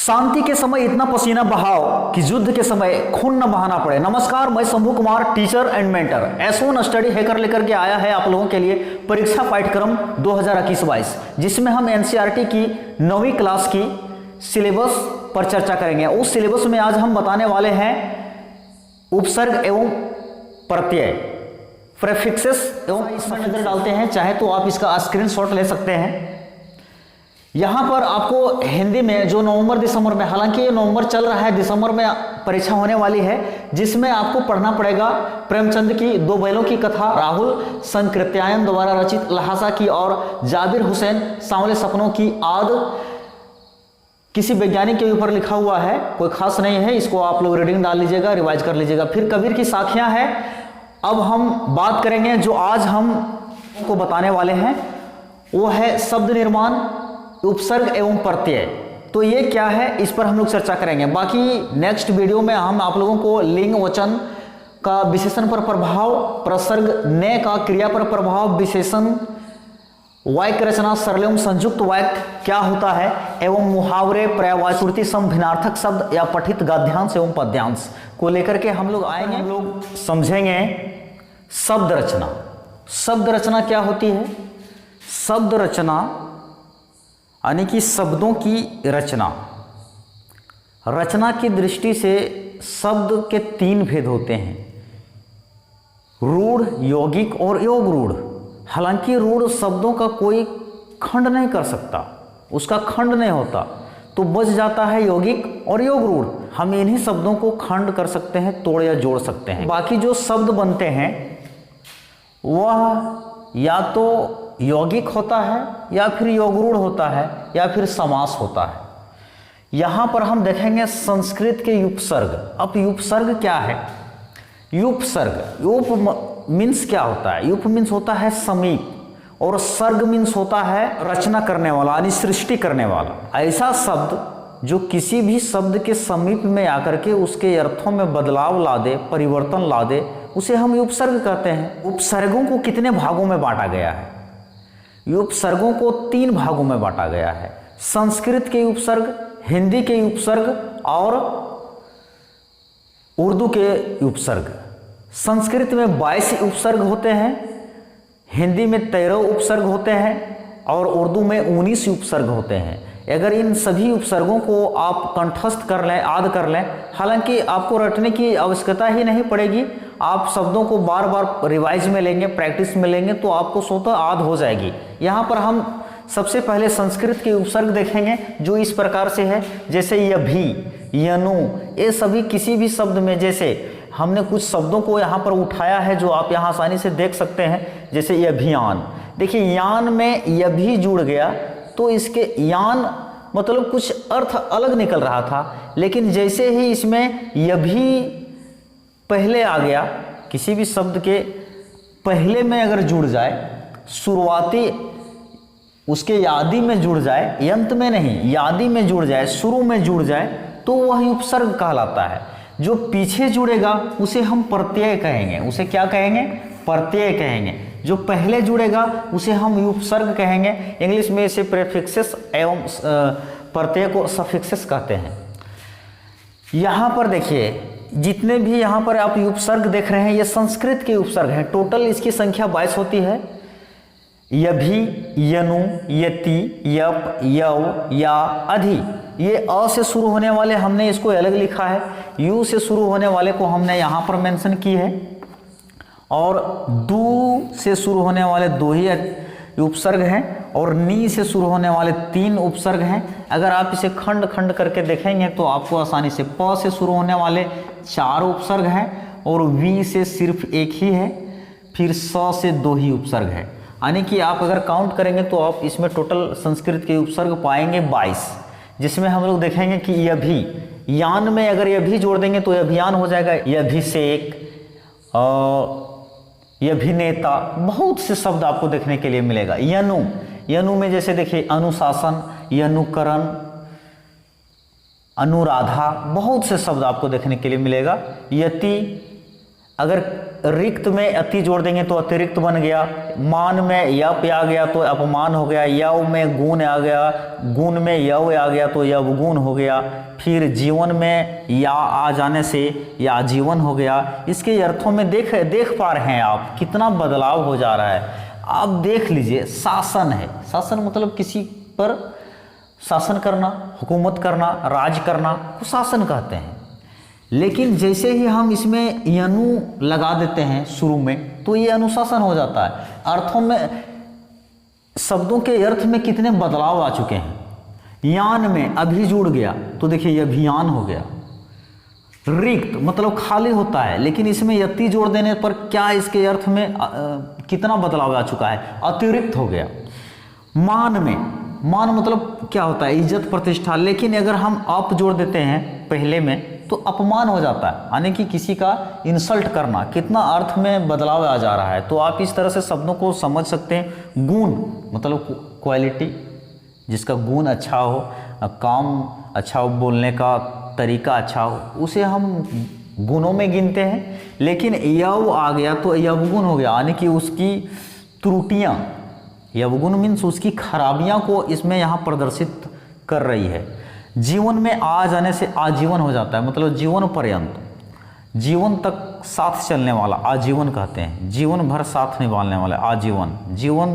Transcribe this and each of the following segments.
शांति के समय इतना पसीना बहाओ कि युद्ध के समय खून न बहाना पड़े। नमस्कार, मैं Shambhu Kumar, teacher and mentor S1 study hacker लेकर के आया है आप लोगों के लिए परीक्षा पाठ्यक्रम 2021-22, जिसमें हम NCERT की 9वीं क्लास की सिलेबस पर चर्चा करेंगे। उस सिलेबस में आज हम बताने वाले हैं उपसर्ग एवं प्रत्यय, प्रेफिक्सेस एवं इसमें नजर डालते हैं। चाहे तो आप इसका स्क्रीनशॉट ले सकते हैं। यहाँ पर आपको हिंदी में जो नवंबर दिसंबर में, हालांकि ये नवंबर चल रहा है, दिसंबर में परीक्षा होने वाली है, जिसमें आपको पढ़ना पड़ेगा प्रेमचंद की दो बैलों की कथा, राहुल संकृत्यायन द्वारा रचित लहासा की और जाबिर हुसैन सांवले सपनों की आद किसी वैज्ञानिक के ऊपर लिखा हुआ है, कोई खास नहीं है। इसको आप लोग रीडिंग डाल लीजिएगा, रिवाइज कर लीजिएगा। फिर कबीर की साखियां हैं। अब हम बात करेंगे, जो आज हम को बताने वाले हैं वो है शब्द निर्माण, उपसर्ग एवं प्रत्यय। तो ये क्या है, इस पर हम लोग चर्चा करेंगे। बाकी नेक्स्ट वीडियो में हम आप लोगों को लिंग वचन का विशेषण पर प्रभाव, प्रसर्ग ने का क्रिया पर प्रभाव, विशेषण, वाक्य रचना, सरल एवं संयुक्त वाक्य क्या होता है, एवं मुहावरे, पर्यायवाची, श्रुति सम भिन्नार्थक शब्द या पठित गद्यांश एवं पद्यांश को लेकर के हम लोग आएंगे। हम लोग समझेंगे शब्द रचना। शब्द रचना क्या होती है? शब्द रचना यानी कि शब्दों की रचना। रचना की दृष्टि से शब्द के तीन भेद होते हैं, रूढ़, यौगिक और योग रूढ़। हालांकि रूढ़ शब्दों का कोई खंड नहीं कर सकता, उसका खंड नहीं होता, तो बच जाता है यौगिक और योग रूढ़। हम इन्हीं शब्दों को खंड कर सकते हैं, तोड़ या जोड़ सकते हैं। बाकी जो शब्द बनते हैं वह या तो यौगिक होता है, या फिर योगरूढ़ होता है, या फिर समास होता है। यहां पर हम देखेंगे संस्कृत के उपसर्ग। अब उपसर्ग क्या है? उपसर्ग, उप मीन्स क्या होता है? उप मीन्स होता है समीप, और सर्ग मीन्स होता है रचना करने वाला, यानी सृष्टि करने वाला। ऐसा शब्द जो किसी भी शब्द के समीप में आकर के उसके अर्थों में बदलाव ला दे, परिवर्तन ला दे, उसे हम उपसर्ग कहते हैं। उपसर्गों को कितने भागों में बांटा गया है? उपसर्गों को 3 भागों में बांटा गया है। संस्कृत के उपसर्ग, हिंदी के उपसर्ग और उर्दू के उपसर्ग। संस्कृत में 22 उपसर्ग होते हैं, हिंदी में 13 उपसर्ग होते हैं और उर्दू में 19 उपसर्ग होते हैं। अगर इन सभी उपसर्गों को आप कंठस्थ कर लें, याद कर लें, हालांकि आपको रटने की आवश्यकता ही नहीं पड़ेगी, आप शब्दों को बार बार रिवाइज में लेंगे, प्रैक्टिस में लेंगे, तो आपको स्वतः याद हो जाएगी। यहाँ पर हम सबसे पहले संस्कृत के उपसर्ग देखेंगे, जो इस प्रकार से है, जैसे यभी, यनु, ये सभी किसी भी शब्द में, जैसे हमने कुछ शब्दों को यहाँ पर उठाया है जो आप यहाँ आसानी से देख सकते हैं, जैसे अभियान। देखिए यान में यभी जुड़ गया तो इसके यान मतलब कुछ अर्थ अलग निकल रहा था, लेकिन जैसे ही इसमें यभी पहले आ गया, किसी भी शब्द के पहले में अगर जुड़ जाए, शुरुआती उसके यादी में जुड़ जाए, यंत में नहीं, यादी में जुड़ जाए, शुरू में जुड़ जाए, तो वह उपसर्ग कहलाता है। जो पीछे जुड़ेगा उसे हम प्रत्यय कहेंगे। उसे क्या कहेंगे? प्रत्यय कहेंगे। जो पहले जुड़ेगा उसे हम उपसर्ग कहेंगे। इंग्लिश में इसे प्रेफिक्सेस एवं प्रत्यय को सफिक्सेस कहते हैं। यहाँ पर देखिए, जितने भी यहाँ पर आप उपसर्ग देख रहे हैं, ये संस्कृत के उपसर्ग हैं। टोटल इसकी संख्या 22 होती है। यभी, यनु, यति, यप, यव, या, अधि, ये अ से शुरू होने वाले हमने इसको अलग लिखा है। यू से शुरू होने वाले को हमने यहाँ पर मेंशन की है, और दू से शुरू होने वाले 2 ही उपसर्ग हैं, और नी से शुरू होने वाले 3 उपसर्ग हैं। अगर आप इसे खंड खंड करके देखेंगे तो आपको आसानी से प से शुरू होने वाले 4 उपसर्ग हैं, और वी से सिर्फ 1 ही है, फिर स से 2 ही उपसर्ग है। यानी कि आप अगर काउंट करेंगे तो आप इसमें टोटल संस्कृत के उपसर्ग पाएंगे 22, जिसमें हम लोग देखेंगे कि यभी, यान में अगर यभी जोड़ देंगे तो अभियान हो जाएगा, यभिषेक, यभिनेता, बहुत से शब्द आपको देखने के लिए मिलेगा। यनु, यनु में जैसे देखिए अनुशासन, यनुकरण, अनुराधा, बहुत से शब्द आपको देखने के लिए मिलेगा। यति, अगर रिक्त में अति जोड़ देंगे तो अतिरिक्त बन गया। मान में यप आ गया तो अपमान हो गया। यव में गुण आ गया, गुण में यव आ गया तो यवगुण हो गया। फिर जीवन में या आ जाने से या जीवन हो गया। इसके अर्थों में देख पा रहे हैं आप कितना बदलाव हो जा रहा है। आप देख लीजिए, शासन है, शासन मतलब किसी पर शासन करना, हुकूमत करना, राज करना को शासन कहते हैं। लेकिन जैसे ही हम इसमें यनु लगा देते हैं शुरू में तो ये अनुशासन हो जाता है। अर्थों में, शब्दों के अर्थ में कितने बदलाव आ चुके हैं। यान में अभी जुड़ गया तो देखिए ये अभियान हो गया। रिक्त मतलब खाली होता है, लेकिन इसमें यति जोड़ देने पर क्या इसके अर्थ में कितना बदलाव आ चुका है, अतिरिक्त हो गया। मान में, मान मतलब क्या होता है, इज्जत प्रतिष्ठा, लेकिन अगर हम अप जोड़ देते हैं पहले में तो अपमान हो जाता है, यानी कि किसी का इंसल्ट करना। कितना अर्थ में बदलाव आ जा रहा है। तो आप इस तरह से शब्दों को समझ सकते हैं। गुण मतलब क्वालिटी, जिसका गुण अच्छा हो, काम अच्छा हो, बोलने का तरीका अच्छा हो, उसे हम गुणों में गिनते हैं। लेकिन यव आ गया तो यवगुण हो गया, यानी कि उसकी त्रुटियाँ, यवगुण मीन्स उसकी खराबियाँ को इसमें यहाँ प्रदर्शित कर रही है। जीवन में आ जाने से आजीवन हो जाता है, मतलब जीवन पर्यंत, जीवन तक साथ चलने वाला आजीवन कहते हैं। जीवन भर साथ निभाने वाले आजीवन, जीवन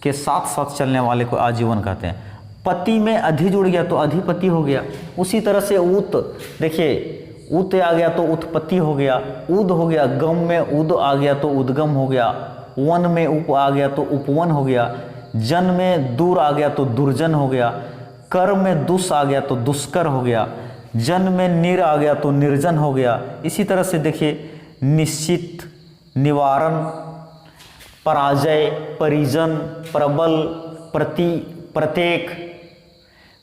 के साथ साथ चलने वाले को आजीवन कहते हैं। पति में अधि जुड़ गया तो अधिपति हो गया। उसी तरह से उत, देखिए उत आ गया तो उत्पत्ति हो गया। उद हो गया, गम में उद आ गया तो उद्गम हो गया। वन में उप आ गया तो उपवन हो गया। जन में दूर आ गया तो दुर्जन हो गया। कर में दुस आ गया तो दुष्कर हो गया। जन में निर आ गया तो निर्जन हो गया। इसी तरह से देखिए निश्चित, निवारण, पराजय, परिजन, प्रबल, प्रत्येक,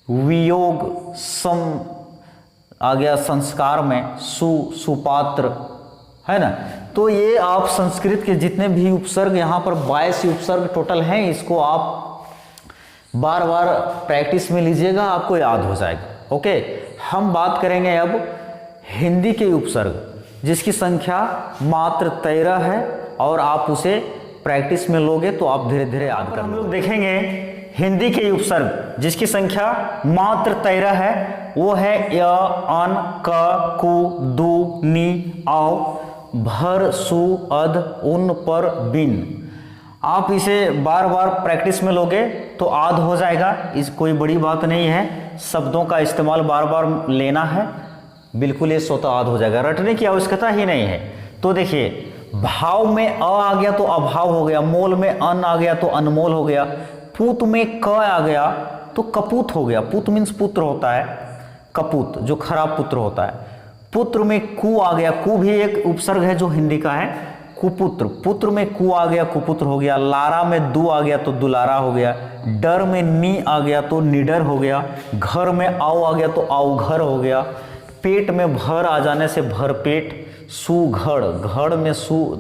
वियोग, सम आ गया संस्कार में, सुपात्र, है ना। तो ये आप संस्कृत के जितने भी उपसर्ग यहाँ पर 22 उपसर्ग टोटल हैं, इसको आप बार बार प्रैक्टिस में लीजिएगा, आपको याद हो जाएगा। ओके, हम बात करेंगे अब हिंदी के उपसर्ग, जिसकी संख्या मात्र 13 है और आप उसे प्रैक्टिस में लोगे तो आप धीरे धीरे याद कर। हम लोग देखेंगे हिंदी के उपसर्ग जिसकी संख्या मात्र 13 है। वो है य, अन, क, कु, दु, नि, औ, भर, सु, अध, उन, पर, बिन। आप इसे बार बार प्रैक्टिस में लोगे तो आद हो जाएगा। इस कोई बड़ी बात नहीं है, शब्दों का इस्तेमाल बार बार लेना है, बिल्कुल ये स्वतः आद हो जाएगा, रटने की आवश्यकता ही नहीं है। तो देखिए, भाव में अ आ गया तो अभाव हो गया, मोल में अन आ गया तो अनमोल हो गया, पूत में क आ गया तो कपूत हो गया। पूत मीन्स पुत्र होता है, कपूत जो खराब पुत्र होता है। पुत्र में कु आ गया, कु भी एक उपसर्ग है जो हिंदी का है, कुपुत्र। पुत्र में कु आ गया, कुपुत्र हो गया। लारा में दु आ गया तो दुलारा हो गया। डर में नी आ गया तो निडर हो गया। घर में आओ आ गया तो आओघर हो गया। पेट में भर आ जाने से भरपेट। सुघड़, घड़ में सु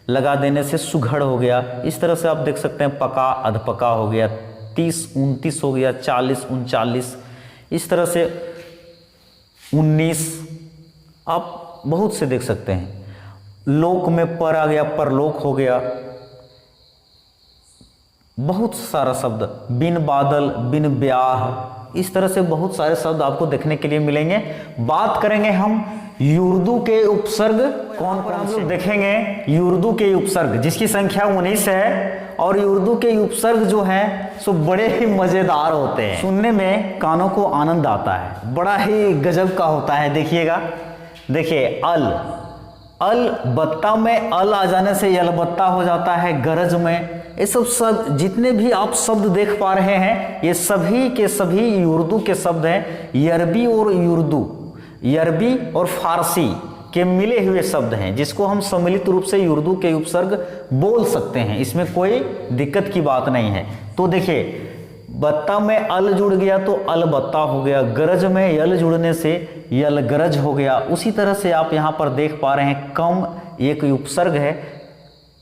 लगा देने से सुघड़ हो गया। इस तरह से आप देख सकते हैं, पका अधपका हो गया। 30 29 हो गया, 40 39, इस तरह से 19 आप बहुत से देख सकते हैं। लोक में पर आ गया, परलोक हो गया। बहुत सारा शब्द, बिन बादल, बिन ब्याह, इस तरह से बहुत सारे शब्द आपको देखने के लिए मिलेंगे। बात करेंगे हम युर्दू के उपसर्ग कौन कौन हम लोग देखेंगे। युर्दू के उपसर्ग जिसकी संख्या 19 है, और युर्दू के उपसर्ग जो हैं सो बड़े ही मजेदार होते हैं, सुनने में कानों को आनंद आता है, बड़ा ही गजब का होता है। देखिएगा, देखिए अल बत्ता में अल आ जाने से यलबत्ता हो जाता है। गरज में, ये सब जितने भी आप शब्द देख पा रहे हैं, ये सभी के सभी उर्दू के शब्द हैं। यरबी और उर्दू, यरबी और फारसी के मिले हुए शब्द हैं, जिसको हम सम्मिलित रूप से उर्दू के उपसर्ग बोल सकते हैं, इसमें कोई दिक्कत की बात नहीं है। तो देखिए, बत्ता में अल जुड़ गया तो अलबत्ता हो गया। गरज में यल जुड़ने से यल गरज हो गया। उसी तरह से आप यहाँ पर देख पा रहे हैं, कम एक उपसर्ग है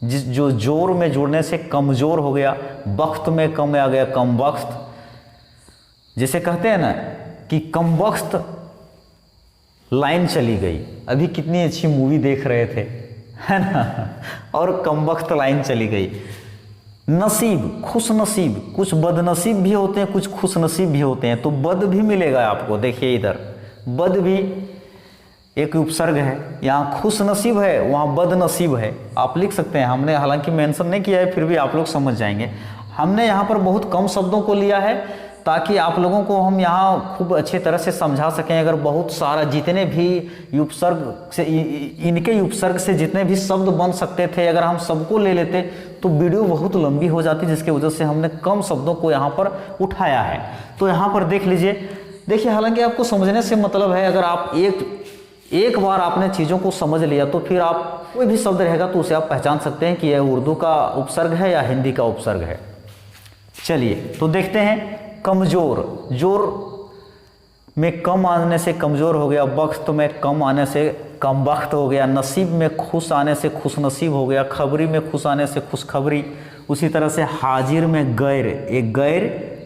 जो जोर में जुड़ने से कमजोर हो गया। बख्त में कम आ गया, कम बख्त। जैसे कहते हैं ना कि कम बख्त लाइन चली गई। अभी कितनी अच्छी मूवी देख रहे थे, है ना। और कमबख्त लाइन चली गई। नसीब, खुश नसीब, कुछ बदनसीब भी होते हैं, कुछ खुश नसीब भी होते हैं, तो बद भी मिलेगा आपको। देखिए इधर बद भी एक उपसर्ग है, यहाँ खुश नसीब है, वहाँ बदनसीब है, आप लिख सकते हैं। हमने हालांकि मेंशन नहीं किया है, फिर भी आप लोग समझ जाएंगे। हमने यहाँ पर बहुत कम शब्दों को लिया है ताकि आप लोगों को हम यहाँ खूब अच्छी तरह से समझा सकें। अगर बहुत सारा जितने भी उपसर्ग से, इनके उपसर्ग से जितने भी शब्द बन सकते थे, अगर हम सबको ले लेते तो वीडियो बहुत लंबी हो जाती, जिसकी वजह से हमने कम शब्दों को यहाँ पर उठाया है। तो यहाँ पर देख लीजिए, देखिए हालांकि आपको समझने से मतलब है, अगर आप एक बार आपने चीज़ों को समझ लिया तो फिर आप कोई भी शब्द रहेगा तो उसे आप पहचान सकते हैं कि यह उर्दू का उपसर्ग है या हिंदी का उपसर्ग है। चलिए तो देखते हैं। कमज़ोर, जोर में कम आने से कमज़ोर हो गया, बख्त में कम आने से कम बख्त हो गया, नसीब में खुश आने से खुश नसीब हो गया, खबरी में खुश आने से खुश खबरी। उसी तरह से हाजिर में गैर, एक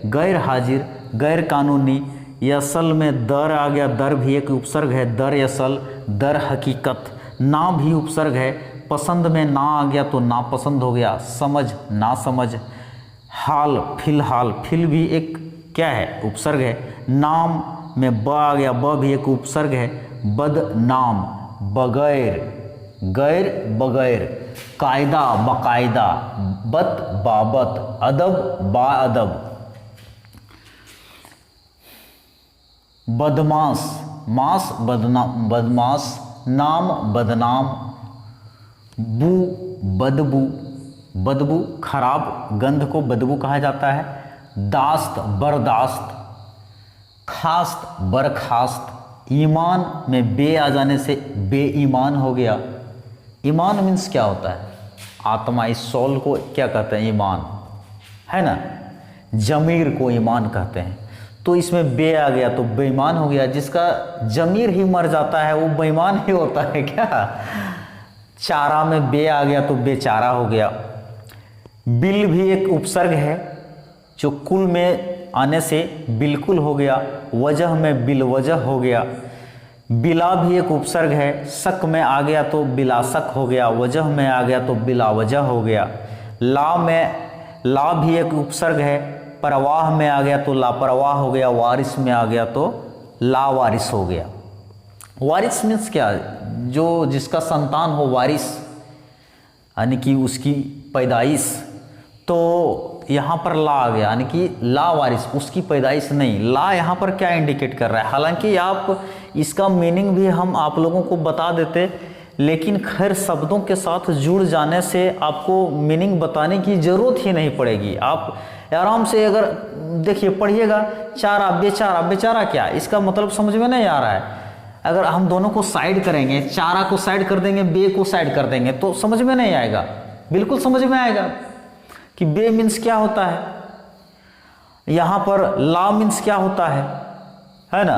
गैर हाजिर, गैर कानूनी। यसल में दर आ गया, दर भी एक उपसर्ग है, दर यसल, दर हकीकत। ना भी उपसर्ग है। पसंद में ना आ गया तो नापसंद हो गया, समझ ना समझ। हाल, फिलहाल, फिल भी एक क्या है, उपसर्ग है। नाम में ब आ गया, ब भी एक उपसर्ग है, बदनाम, बगैर, गैर बगैर। कायदा, बाकायदा, बत बाबत, अदब बाअदब। बदमाश, मास बदमाश, नाम बदनाम। बू, बदबू, बदबू खराब गंध को बदबू कहा जाता है। दास्त, बर्दाश्त। खास्त, बरखास्त। ईमान में बे आ जाने से बेईमान हो गया। ईमान मीन्स क्या होता है, आत्मा, इस सोल को क्या कहते हैं, ईमान, है ना। जमीर को ईमान कहते हैं। तो इसमें बे आ गया तो बेईमान हो गया। जिसका जमीर ही मर जाता है वो बेईमान ही होता है क्या। चारा में बे आ गया तो बेचारा हो गया। बिल भी एक उपसर्ग है, जो कुल में आने से बिल्कुल हो गया। वजह में बिलवजह हो गया। बिला भी एक उपसर्ग है, शक में आ गया तो बिलाशक हो गया, वजह में आ गया तो बिलावजह हो गया। ला में, ला भी एक उपसर्ग है, परवाह में आ गया तो लापरवाह हो गया, वारिस में आ गया तो लावारिस हो गया। वारिस मीन्स क्या, जो जिसका संतान हो, वारिस यानी कि उसकी पैदाइश। तो यहाँ पर ला आ गया यानी कि लावारिस, उसकी पैदाइश नहीं। ला यहाँ पर क्या इंडिकेट कर रहा है, हालांकि आप इसका मीनिंग भी हम आप लोगों को बता देते, लेकिन खैर शब्दों के साथ जुड़ जाने से आपको मीनिंग बताने की ज़रूरत ही नहीं पड़ेगी। आप आराम से अगर देखिए पढ़िएगा, चारा, बेचारा, बेचारा क्या, इसका मतलब समझ में नहीं आ रहा है। अगर हम दोनों को साइड करेंगे, चारा को साइड कर देंगे, बे को साइड कर देंगे, तो समझ में नहीं आएगा। बिल्कुल समझ में आएगा कि बे मीन्स क्या होता है, यहाँ पर ला मीन्स क्या होता है ना।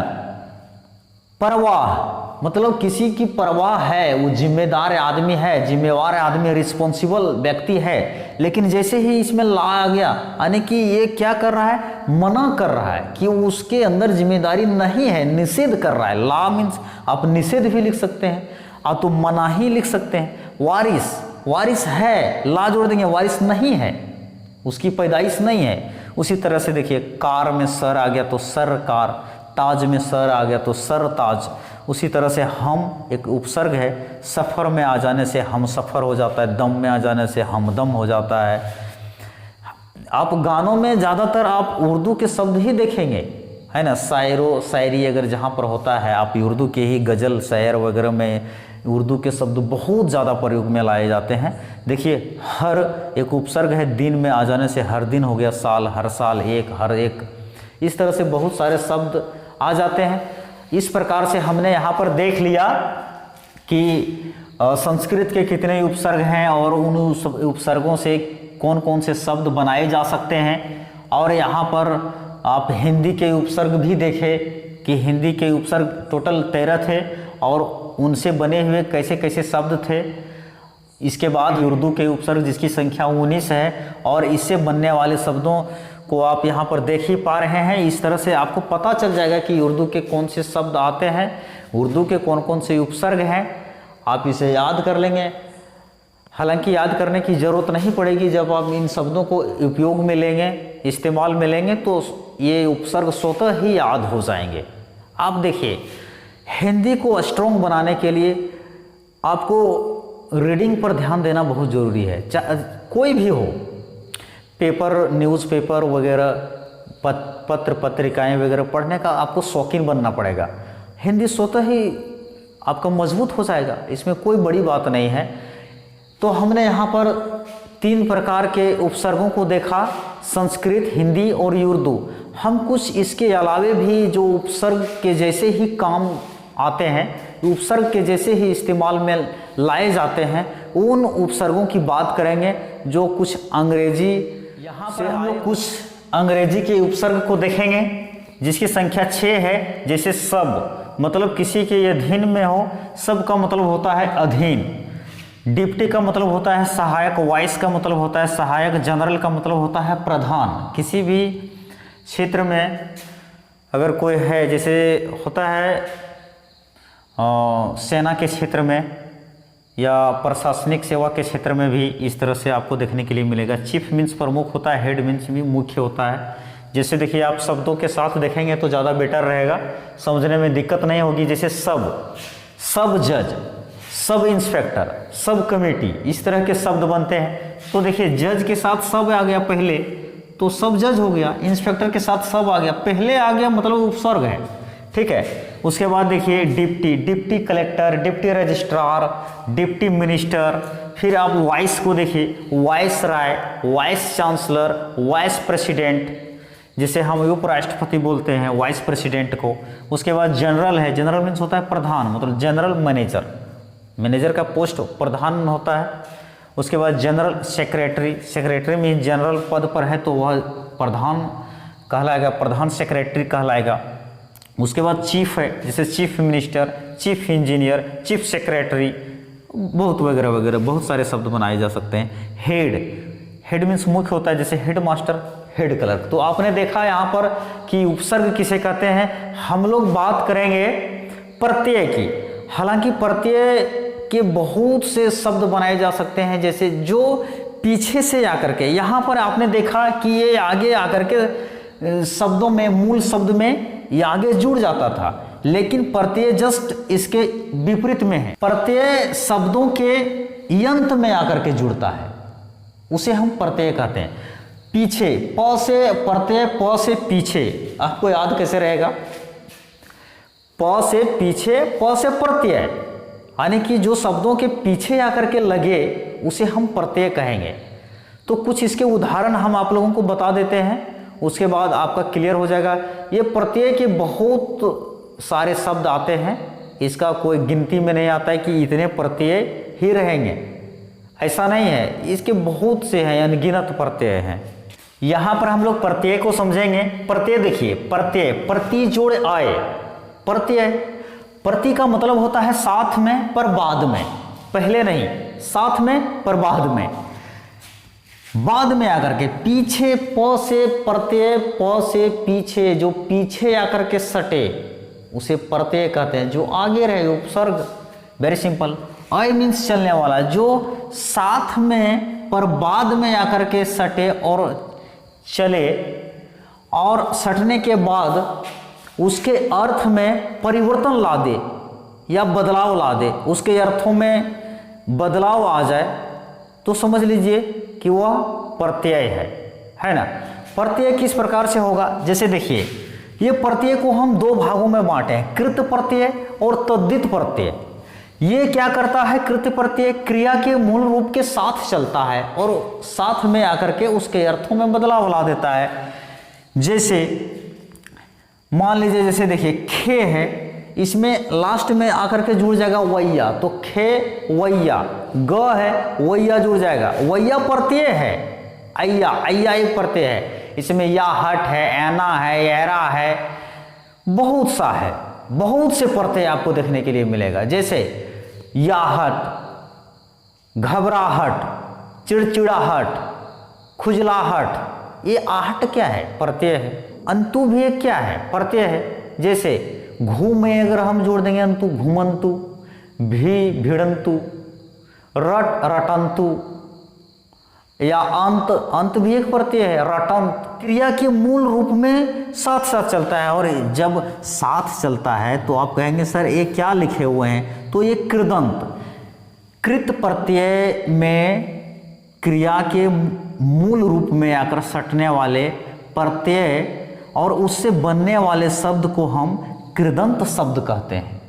परवाह मतलब किसी की परवाह है, वो जिम्मेदार आदमी है, जिम्मेवार आदमी, रिस्पॉन्सिबल व्यक्ति है। लेकिन जैसे ही इसमें ला आ गया यानी कि ये क्या कर रहा है, मना कर रहा है कि उसके अंदर जिम्मेदारी नहीं है, निषेध कर रहा है। ला मीन्स आप निषेध भी लिख सकते हैं, आप तो मना ही लिख सकते हैं। वारिस, वारिस है, ला जोड़ देंगे, वारिस नहीं है, उसकी पैदाइश नहीं है। उसी तरह से देखिए, कार में सर आ गया तो सरकार, ताज में सर आ गया तो सर ताज। उसी तरह से हम एक उपसर्ग है, सफ़र में आ जाने से हम सफ़र हो जाता है, दम में आ जाने से हमदम हो जाता है। आप गानों में ज़्यादातर आप उर्दू के शब्द ही देखेंगे, है ना। शायरो शायरी अगर जहाँ पर होता है, आप उर्दू के ही गज़ल शायर वगैरह में उर्दू के शब्द बहुत ज़्यादा प्रयोग में लाए जाते हैं। देखिए, हर एक उपसर्ग है, दिन में आ जाने से हर दिन हो गया, साल, हर साल, एक, हर एक। इस तरह से बहुत सारे शब्द आ जाते हैं। इस प्रकार से हमने यहाँ पर देख लिया कि संस्कृत के कितने उपसर्ग हैं और उन उपसर्गों से कौन कौन से शब्द बनाए जा सकते हैं। और यहाँ पर आप हिंदी के उपसर्ग भी देखें कि हिंदी के उपसर्ग टोटल 13 थे और उनसे बने हुए कैसे कैसे शब्द थे। इसके बाद उर्दू के उपसर्ग जिसकी संख्या 19 है और इससे बनने वाले शब्दों को आप यहाँ पर देख ही पा रहे हैं। इस तरह से आपको पता चल जाएगा कि उर्दू के कौन से शब्द आते हैं, उर्दू के कौन कौन से उपसर्ग हैं। आप इसे याद कर लेंगे। हालांकि याद करने की ज़रूरत नहीं पड़ेगी, जब आप इन शब्दों को उपयोग में लेंगे, इस्तेमाल में लेंगे तो ये उपसर्ग स्वतः ही याद हो जाएंगे। आप देखिए, हिंदी को स्ट्रॉन्ग बनाने के लिए आपको रीडिंग पर ध्यान देना बहुत ज़रूरी है। कोई भी हो, पेपर, न्यूज़पेपर वगैरह, पत्र पत्रिकाएं वगैरह पढ़ने का आपको शौकीन बनना पड़ेगा। हिंदी स्वतः ही आपका मजबूत हो जाएगा, इसमें कोई बड़ी बात नहीं है। तो हमने यहाँ पर 3 प्रकार के उपसर्गों को देखा, संस्कृत, हिंदी और उर्दू। हम कुछ इसके अलावे भी जो उपसर्ग के जैसे ही काम आते हैं, उपसर्ग के जैसे ही इस्तेमाल में लाए जाते हैं, उन उपसर्गों की बात करेंगे जो कुछ अंग्रेजी, यहाँ पर हम लोग कुछ अंग्रेजी के उपसर्ग को देखेंगे जिसकी संख्या 6 है। जैसे सब, मतलब किसी के अधीन में हो, सब का मतलब होता है अधीन। डिप्टी का मतलब होता है सहायक, वाइस का मतलब होता है सहायक, जनरल का मतलब होता है प्रधान। किसी भी क्षेत्र में अगर कोई है, जैसे होता है सेना के क्षेत्र में या प्रशासनिक सेवा के क्षेत्र में भी इस तरह से आपको देखने के लिए मिलेगा। चीफ मीन्स प्रमुख होता है, हेड मीन्स भी मुख्य होता है। जैसे देखिए, आप शब्दों के साथ देखेंगे तो ज़्यादा बेटर रहेगा, समझने में दिक्कत नहीं होगी। जैसे सब जज, सब इंस्पेक्टर, सब कमेटी, इस तरह के शब्द बनते हैं। तो देखिए, जज के साथ सब आ गया पहले तो सब जज हो गया, इंस्पेक्टर के साथ सब आ गया, पहले आ गया मतलब उपसर्ग है, ठीक है। उसके बाद देखिए deputy collector, deputy registrar, deputy minister. फिर आप वाइस को देखिए, वाइस राय, वाइस चांसलर, वाइस प्रेसिडेंट, जिसे हम उपराष्ट्रपति बोलते हैं, वाइस प्रेसिडेंट को। उसके बाद जनरल है, जनरल मीन्स होता है प्रधान, मतलब जनरल मैनेजर, मैनेजर का पोस्ट प्रधान होता है। उसके बाद general secretary, secretary means general पद पर है तो वह प्रधान कहलाएगा, प्रधान सेक्रेटरी कहलाएगा। उसके बाद चीफ है, जैसे chief minister, chief engineer, chief secretary, बहुत वगैरह वगैरह बहुत सारे शब्द बनाए जा सकते हैं। हेड मीन्स मुख्य होता है, जैसे हेड मास्टर, हेड क्लर्क। तो आपने देखा यहाँ पर कि उपसर्ग किसे कहते हैं। हम लोग बात करेंगे प्रत्यय की। हालांकि प्रत्यय के बहुत से शब्द बनाए जा सकते हैं, जैसे जो पीछे से आकर के, यहाँ पर आपने देखा कि ये आगे आकर के शब्दों में, मूल शब्द में ये आगे जुड़ जाता था, लेकिन प्रत्यय जस्ट इसके विपरीत में है। प्रत्यय शब्दों के यंत्र में आकर के जुड़ता है, उसे हम प्रत्यय कहते हैं। पीछे, प से प्रत्यय, प से पीछे, आपको याद कैसे रहेगा? प से पीछे, प से प्रत्यय, यानी कि जो शब्दों के पीछे आकर के लगे उसे हम प्रत्यय कहेंगे। तो कुछ इसके उदाहरण हम आप लोगों को बता देते हैं, उसके बाद आपका क्लियर हो जाएगा। ये प्रत्यय के बहुत सारे शब्द आते हैं, इसका कोई गिनती में नहीं आता है कि इतने प्रत्यय ही रहेंगे, ऐसा नहीं है, इसके बहुत से हैं, अनगिनत प्रत्यय हैं। यहाँ पर हम लोग प्रत्यय को समझेंगे। प्रत्यय देखिए, प्रत्यय, प्रति जोड़ आए, प्रत्यय। प्रति का मतलब होता है साथ में पर बाद में, पहले नहीं, साथ में पर बाद में, बाद में आकर के। पीछे, प से प्रत्यय, प से पीछे, जो पीछे आकर के सटे उसे प्रत्यय कहते हैं। जो आगे रहे उपसर्ग, वेरी सिंपल। आई मीन्स चलने वाला, जो साथ में पर बाद में आकर के सटे और चले, और सटने के बाद उसके अर्थ में परिवर्तन ला दे या बदलाव ला दे, उसके अर्थों में बदलाव आ जाए, तो समझ लीजिए कि वह प्रत्यय है ना। प्रत्यय किस प्रकार से होगा? जैसे देखिए, ये प्रत्यय को हम 2 भागों में बांटे हैं, कृत प्रत्यय और तद्धित प्रत्यय। ये क्या करता है? कृत प्रत्यय क्रिया के मूल रूप के साथ चलता है और साथ में आकर के उसके अर्थों में बदलाव ला देता है। जैसे मान लीजिए, जैसे देखिए खे है, इसमें लास्ट में आकर के जुड़ जाएगा वैया, तो खे वैया। ग है, वैया जुड़ जाएगा, वैया प्रत्यय है। अय्या, अय्या एक प्रत्यय है, इसमें या हट है, ऐना है, ऐरा है, बहुत सा है, बहुत से प्रत्यय आपको देखने के लिए मिलेगा। जैसे याहट, घबराहट, चिड़चिड़ाहट, खुजलाहट, ये आहट क्या है? प्रत्यय है। अंतु भी एक क्या है? प्रत्यय है। जैसे घू में अगर हम जोड़ देंगे अंतु, घुमंतु, भी भिड़ंतु, रट रटंतु, या अंत, अंत भी एक प्रत्यय है, रटंत। क्रिया के मूल रूप में साथ साथ चलता है, और जब साथ चलता है तो आप कहेंगे सर ये क्या लिखे हुए हैं, तो ये कृदंत, कृत प्रत्यय में क्रिया के मूल रूप में आकर सटने वाले प्रत्यय और उससे बनने वाले शब्द को हम कृदंत शब्द कहते हैं,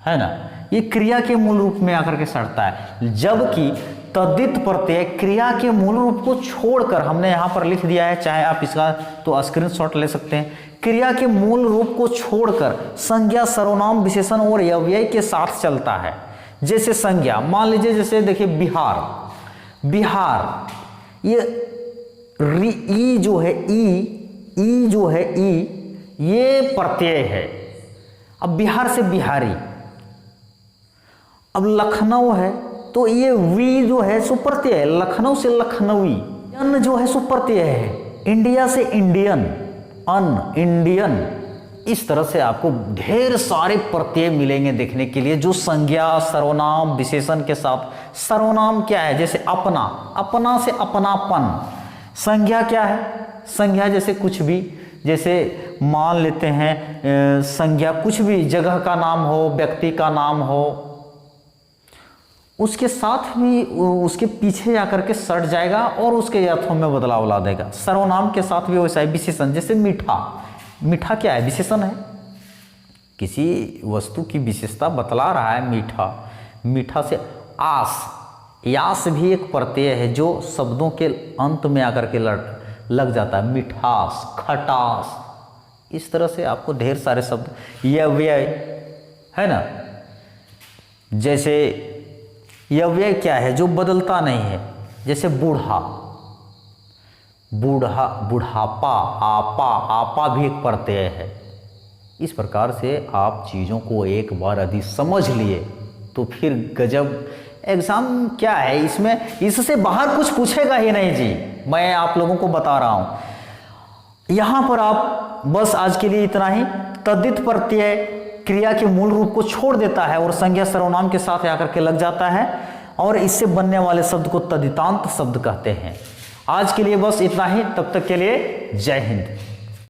है ना। ये क्रिया के मूल रूप में आकर के सटता है, जबकि तद्धित प्रत्यय क्रिया के मूल रूप को छोड़कर, हमने यहाँ पर लिख दिया है, चाहे आप इसका तो स्क्रीनशॉट ले सकते हैं, क्रिया के मूल रूप को छोड़कर संज्ञा, सर्वनाम, विशेषण और अव्यय के साथ चलता है। जैसे संज्ञा, मान लीजिए जैसे देखिए बिहार, बिहार, ये ई जो है, ई जो है, ये प्रत्यय है। अब बिहार से बिहारी, अब लखनऊ है तो ये वी जो है सो प्रत्यय है, लखनऊ से लखनवी। अन जो है सो प्रत्यय है, इंडिया से इंडियन, अन इंडियन। इस तरह से आपको ढेर सारे प्रत्यय मिलेंगे देखने के लिए, जो संज्ञा, सर्वनाम, विशेषण के साथ। सर्वनाम क्या है, जैसे अपना, अपना से अपनापन। संज्ञा क्या है, संज्ञा जैसे कुछ भी, जैसे मान लेते हैं संज्ञा कुछ भी, जगह का नाम हो, व्यक्ति का नाम हो, उसके साथ भी उसके पीछे जाकर के सट जाएगा और उसके अर्थों में बदलाव ला देगा। सर्वनाम के साथ भी वैसा है। विशेषण जैसे मीठा, मीठा क्या है, विशेषण है, किसी वस्तु की विशेषता बतला रहा है मीठा। मीठा से आस, यास भी एक प्रत्यय है जो शब्दों के अंत में आकर के लग जाता है। मिठास, खटास, इस तरह से आपको ढेर सारे शब्द, यह व्यय है ना। जैसे यह व्यय क्या है, जो बदलता नहीं है, जैसे बूढ़ा, बूढ़ा, बुढ़ापा, आपा, आपा भी एक प्रत्यय है। इस प्रकार से आप चीज़ों को एक बार यदि समझ लिए तो फिर गजब। एग्जाम क्या है इसमें, इससे बाहर कुछ पूछेगा ही नहीं जी, मैं आप लोगों को बता रहा हूं। यहां पर आप बस आज के लिए इतना ही। तद्धित प्रत्यय क्रिया के मूल रूप को छोड़ देता है और संज्ञा, सर्वनाम के साथ आकर के लग जाता है, और इससे बनने वाले शब्द को तद्धितांत शब्द कहते हैं। आज के लिए बस इतना ही, तब तक के लिए जय हिंद।